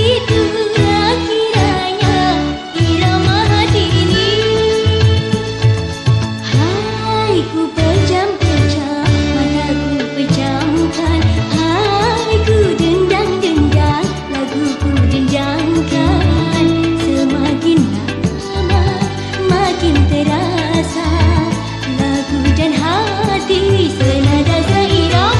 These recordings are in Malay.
itulah kiranya irama hati ini. Hai ku pejam-pejam, mataku pejamkan. Hai ku dendang-dendang, laguku dendangkan. Semakin lama makin terasa, lagu dan hati senada seirama.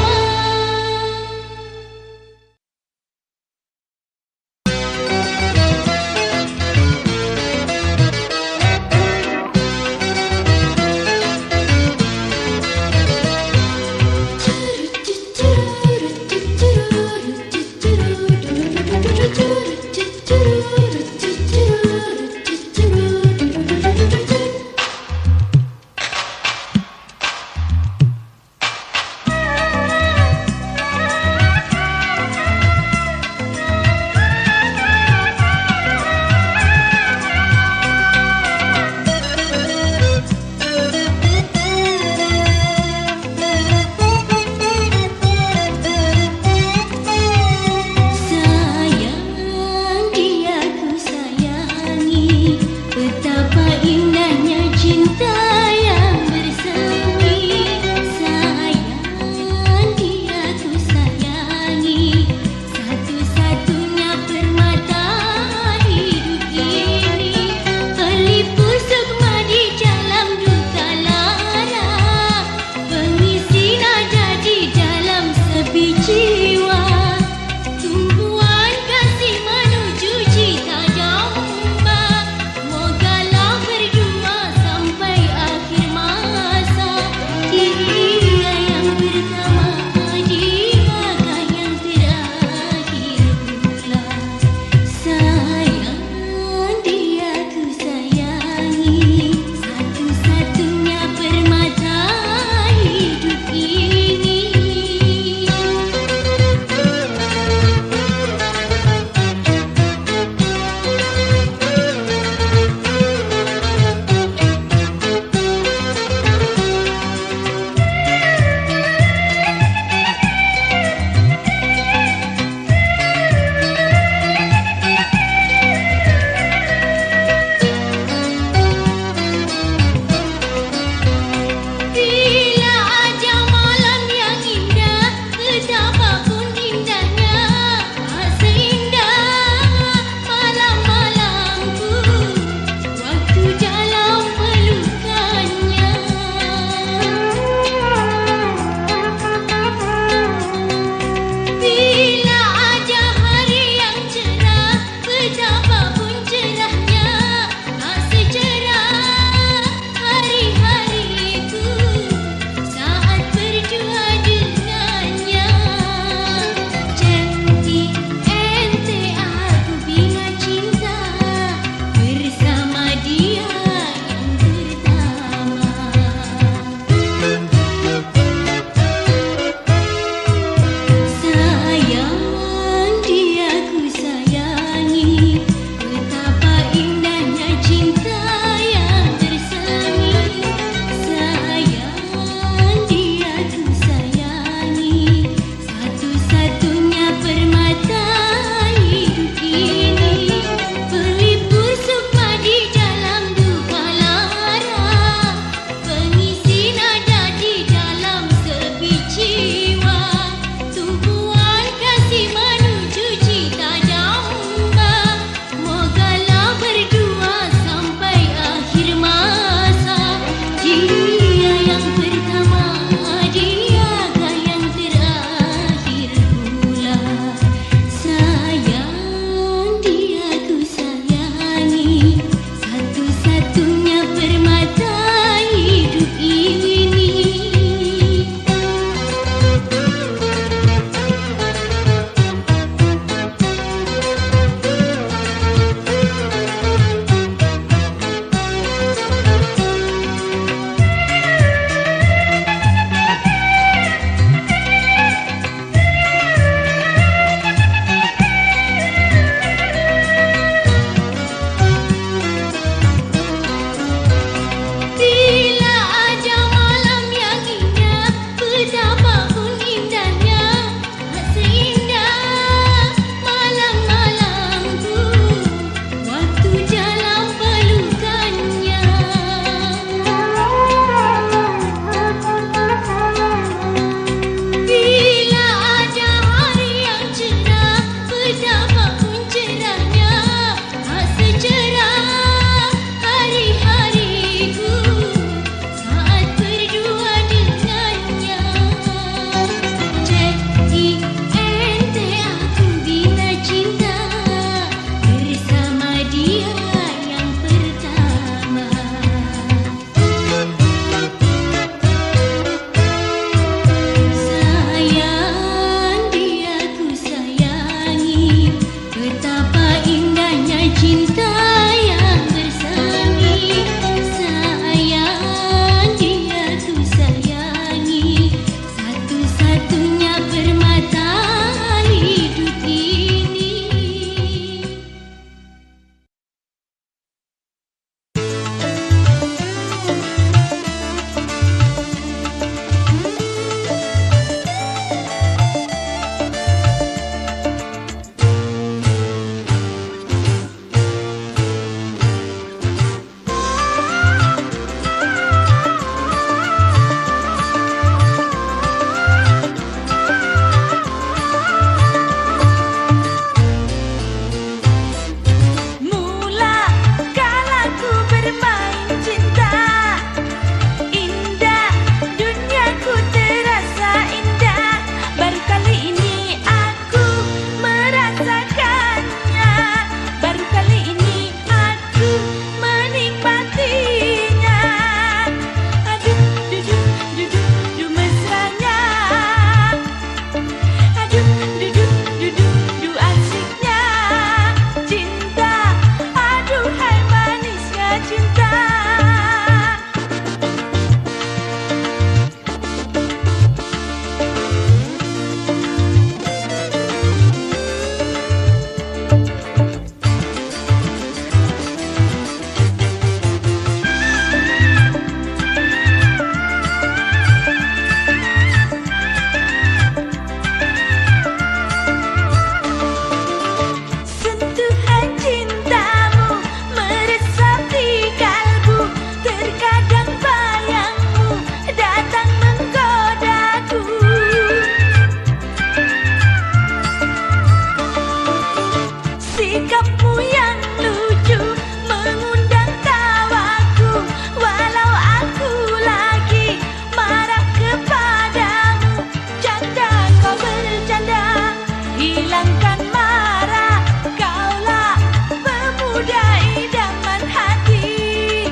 Sikapmu yang lucu mengundang tawaku, walau aku lagi marah kepadamu. Canda kau bercanda, hilangkan marah. Kaulah pemuda idaman hati,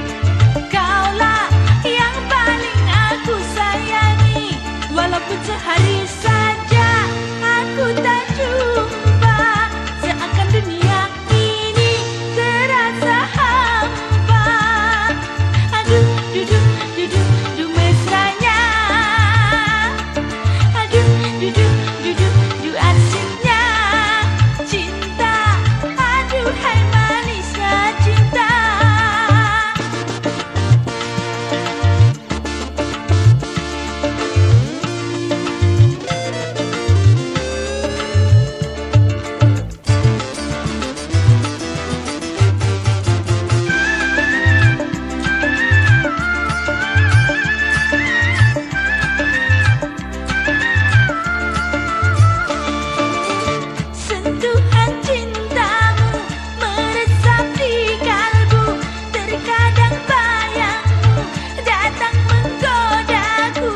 kaulah yang paling aku sayangi. Walaupun sehari saja aku tak jumpa, seakan dunia ini terasa hampa. Aduh, duduk, duduk, duduk mesranya. Aduh, duduk, duduk, duduk asiknya cinta. Aduhai manisnya cinta. Sentuhan cintamu meresap di kalbu, terkadang bayangmu datang menggodaku.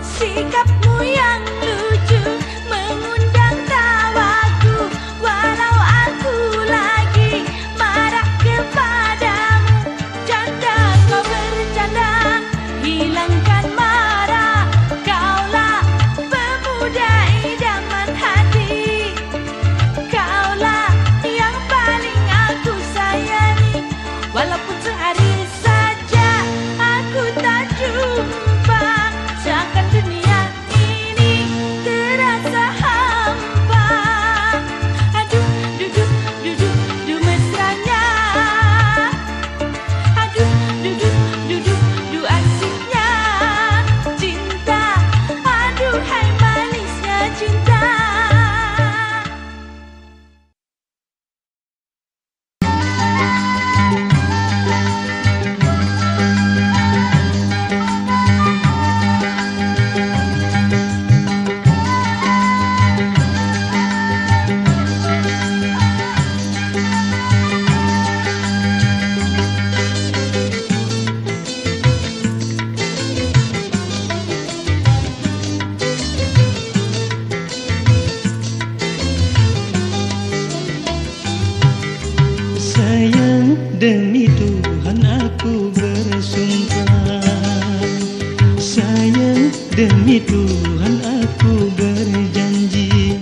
Sikapmu yang lucu mengundang tawaku, walau aku lagi marah kepadamu. Canda kau bercanda, hilangkan marah. Kaulah pemuda idaman hati, kaulah yang paling aku sayangi. Walaupun sehari saja aku tak jumpa, seakan dunia ini terasa hampa. Aduh, duduk, duduk, duduk mesranya. Aduh, duduk, duduk, duduk asiknya cinta. Aduhai manisnya cinta. Sayang, demi Tuhan aku bersumpah. Sayang, demi Tuhan aku berjanji,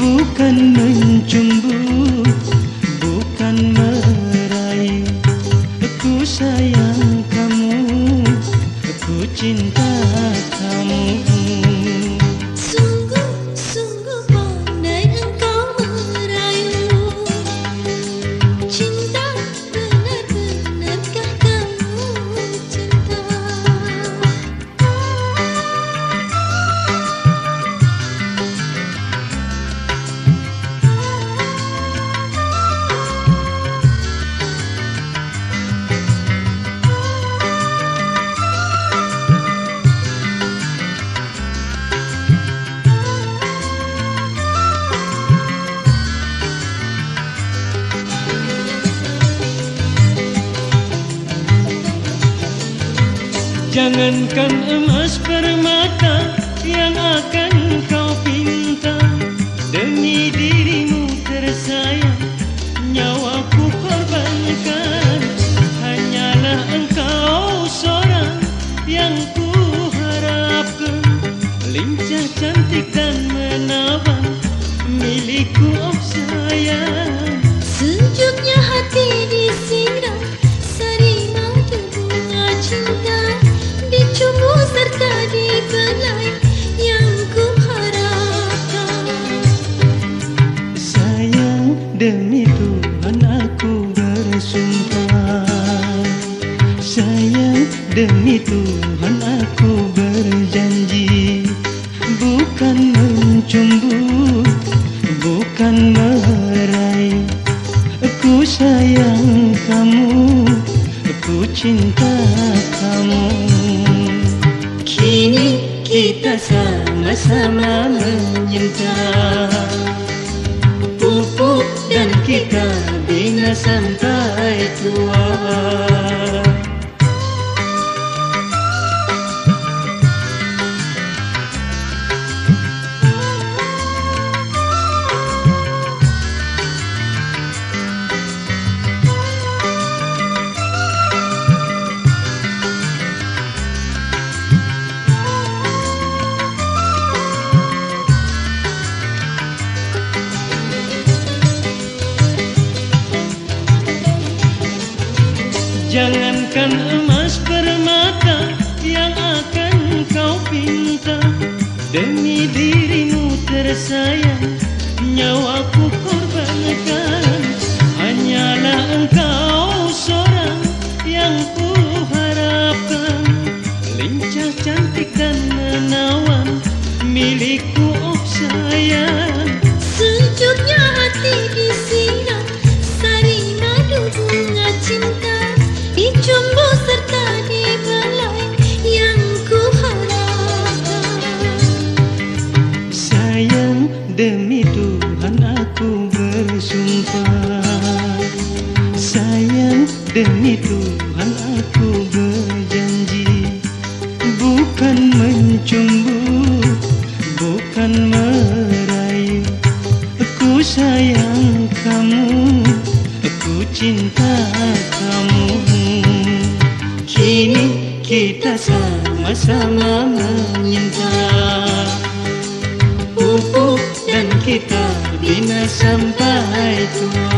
bukan mencumbu, bukan meraih. Aku sayang kamu, aku cinta kamu. Sungguh-sungguh pandai engkau merayu cinta, benar-benarkah kamu cinta? Jangankan emas permata yang akan kau pinta, demi dirimu tersayang nyawaku korbankan. Hanyalah engkau seorang yang ku harapkan, lincah, cantik dan menawan milikku, oh sayang. Sejuknya hati disiram sari madu bunga cinta, dicumbu serta dibelai yang ku harapkan. Sayang, demi Tuhan aku bersumpah. Sayang, demi Tuhan aku berjanji, bukan mencumbu, bukan meraih. Aku sayang kamu, aku cinta kamu. Kini kita sama sama-sama menyinta. Pupuk dan kita bina sampai tua. Jangankan emas permata yang akan kau pinta, demi dirimu tersayang nyawaku korbankan. Hanyalah engkau seorang yang ku harapkan, lincah cantik dan menawan milikku, oh sayang. Sejuknya hati disiram sari madu bunga cinta, dicumbu serta dibelai yang ku harapkan. Sayang, demi Tuhan aku bersumpah. Sayang, demi Tuhan aku berjanji, bukan mencumbu, bukan merayu. Aku sayang kamu, aku cinta kamu. Kini kita sama-sama menyinta. Pupuk dan kita bina sampai tua.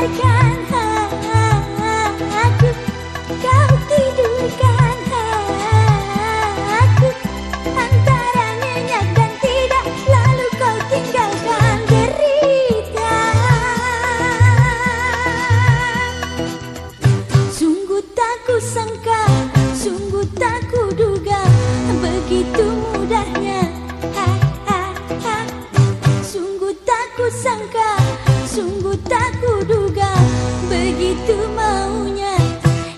tidurkan aku, kau tidurkan aku, antara nyenyak dan tidak, lalu kau tinggalkan derita. Sungguh tak kusangka, sungguh tak kuduga, begitu mudahnya. Sungguh tak kusangka, sungguh tak kuduga, begitu maunya.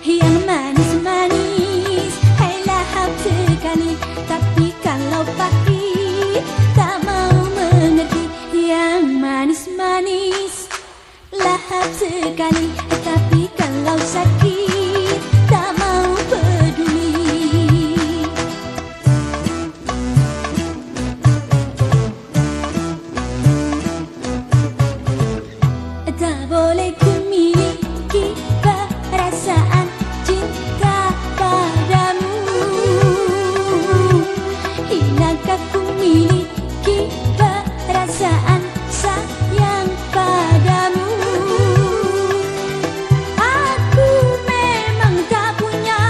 Yang manis-manis, hai lahap sekali, tapi kalau pahit tak mau mengerti. Yang manis-manis, lahap sekali, tapi kalau sakit tak mau peduli. Tak boleh ku miliki perasaan cinta padamu. Hinakah ku miliki perasaan sayang padamu. Aku memang tak punya,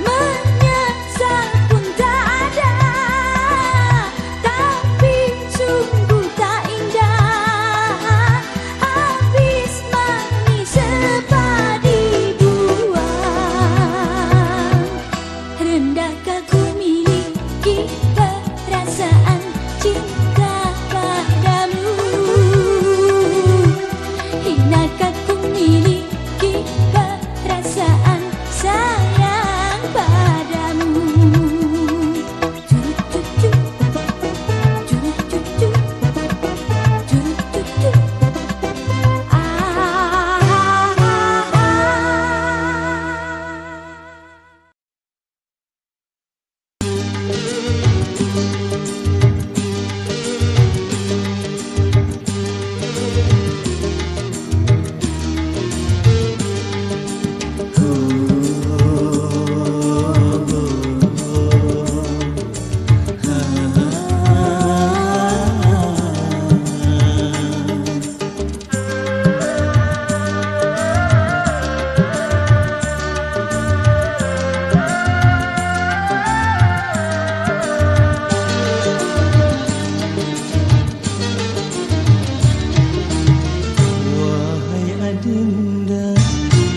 menyesal pun tak ada, tapi sungguh tak indah. Habis manis sepadi buah. Rendahkah ku miliki perasaan cinta padamu. Hinakah ku miliki perasaan sayang padamu. Juru-cucu, juru-cucu, juru-cucu. Wahai adinda,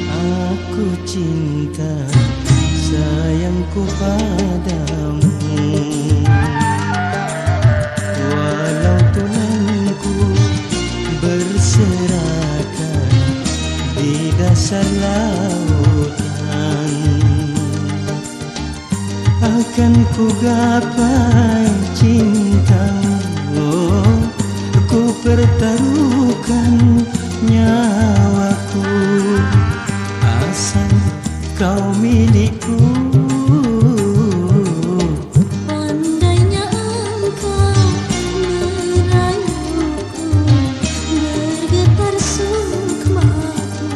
aku cinta sayangku padamu. Walau tunanku berserakan di dasar lautan, akan ku gapai cintamu. Ku pertaruhkan nyawaku, asal kau milikku. Pandainya engkau merayuku, bergetar sukmaku.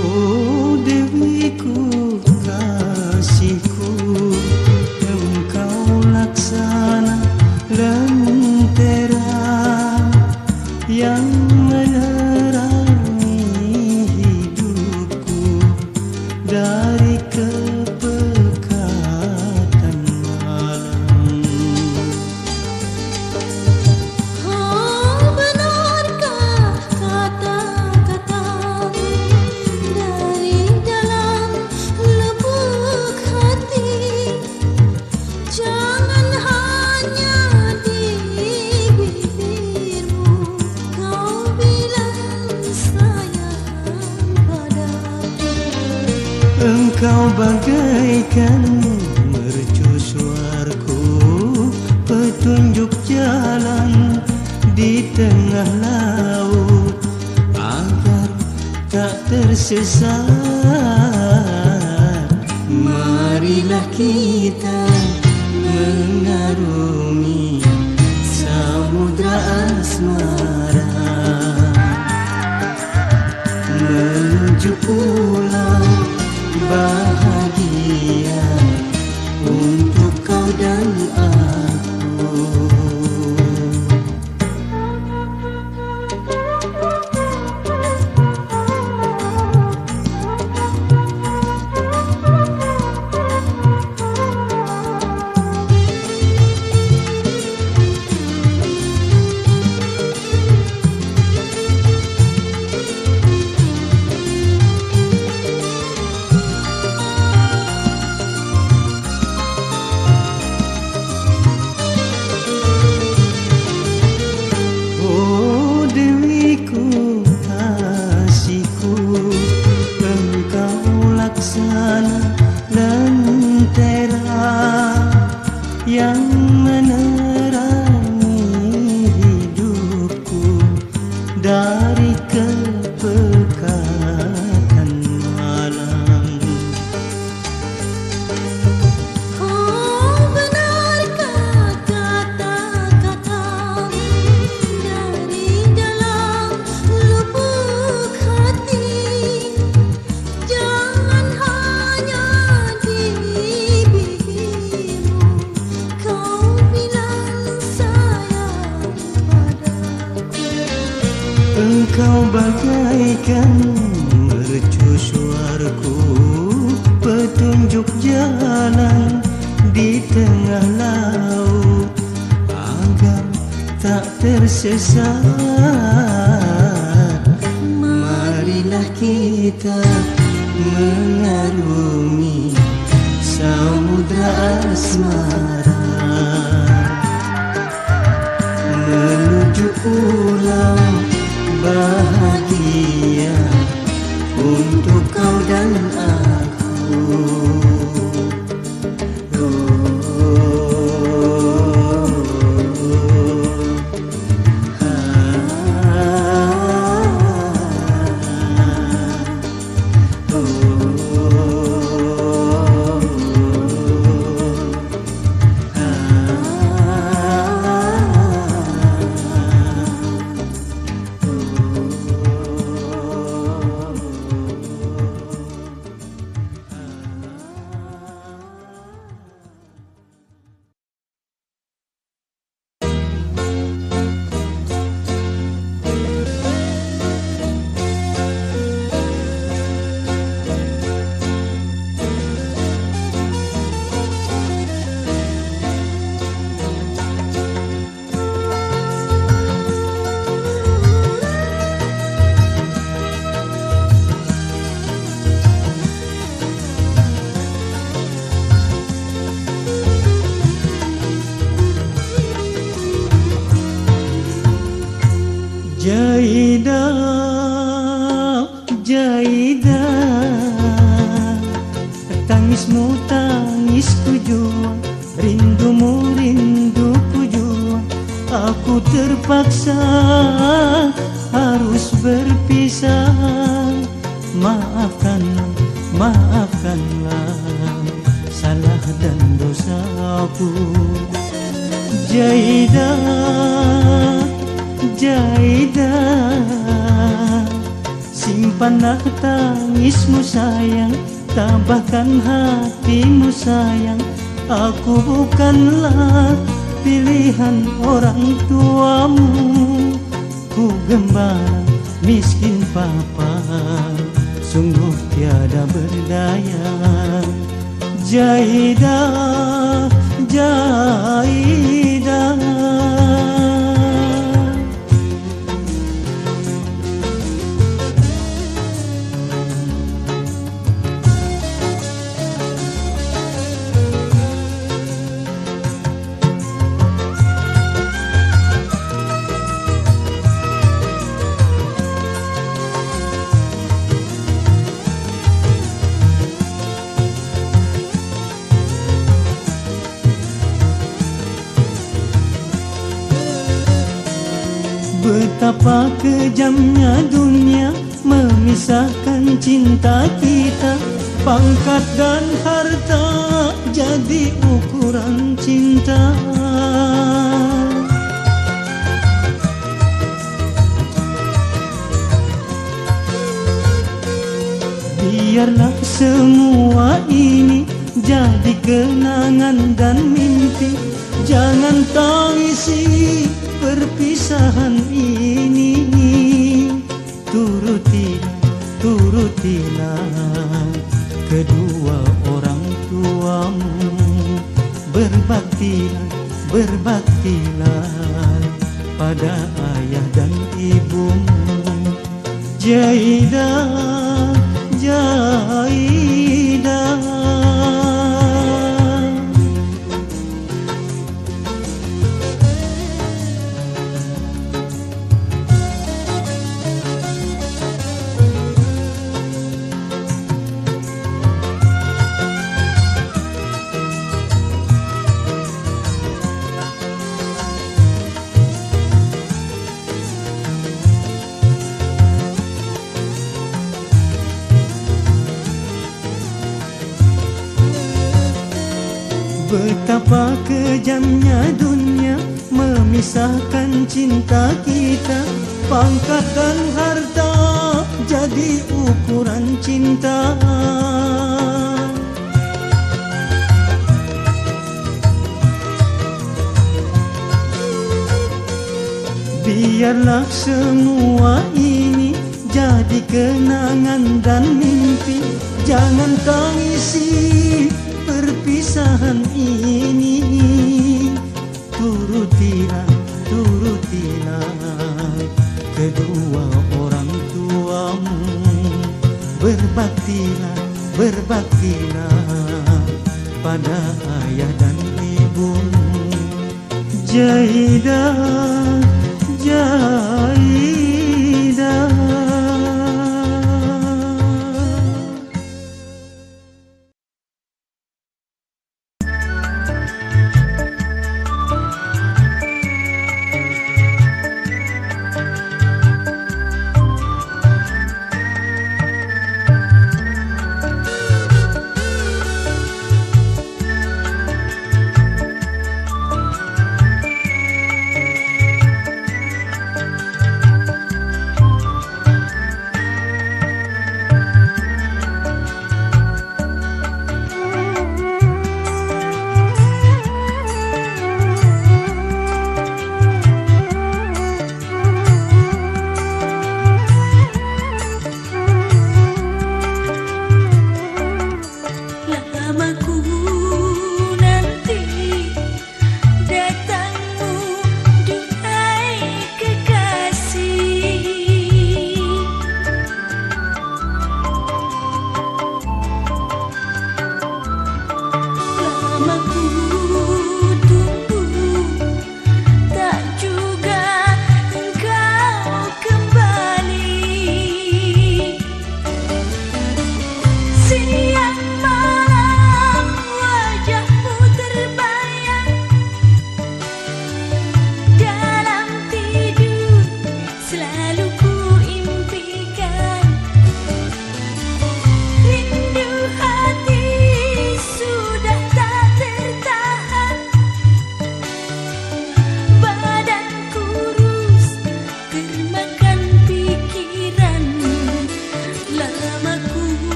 Oh Dewiku, kasihku, engkau laksana lentera yang menerangi hidupku dari kepekatan malam. Oh, benarkah kata-katamu dari dalam lubuk hati? Jangan hanya di bibirmu kau bilang sayang padaku. Engkau bagaikan mercusuarku, petunjuk jalan di tengah laut agar tak tersesat. Marilah kita mengarungi samudra asmara menuju pulau bahagia untuk kau dan aku. Yang menerangi hidupku dari kepekatan malam. Kau benar kata-katamu dari dalam lubuk hati. Jangan hanya di bibirmu kau bilang sayang padaku. Engkau bagaikan mercusuarku, petunjuk jalan di tengah laut agar tak tersesat. Marilah kita mengarungi samudra asmara menuju pulau bahagia untuk kau dan aku. Jaidah, Jaidah, tangismu tangisku jua, rindumu rinduku jua. Aku terpaksa harus berpisah. Maafkanlah, maafkanlah salah dan dosaku. Jaidah, Jaidah, simpanlah tangismu sayang, tabahkan hatimu sayang. Aku bukanlah pilihan orang tuamu, ku gembala miskin papa, sungguh tiada berdaya. Jaidah, Jaidah, Betapa kejamnya dunia memisahkan cinta kita. Pangkat dan harta jadi ukuran cinta. Biarlah semua ini jadi kenangan dan mimpi. Jangan tangisi perpisahan ini. Turutilah kedua orang tuamu. Berbaktilah pada ayah dan ibumu. Jaidah, Betapa kejamnya dunia memisahkan cinta kita. Pangkat dan harta jadi ukuran cinta. Biarlah semua ini jadi kenangan dan mimpi. Jangan tangisi perpisahan ini. Turutilah kedua orang tuamu. Berbaktilah pada ayah dan ibumu. Jaidah,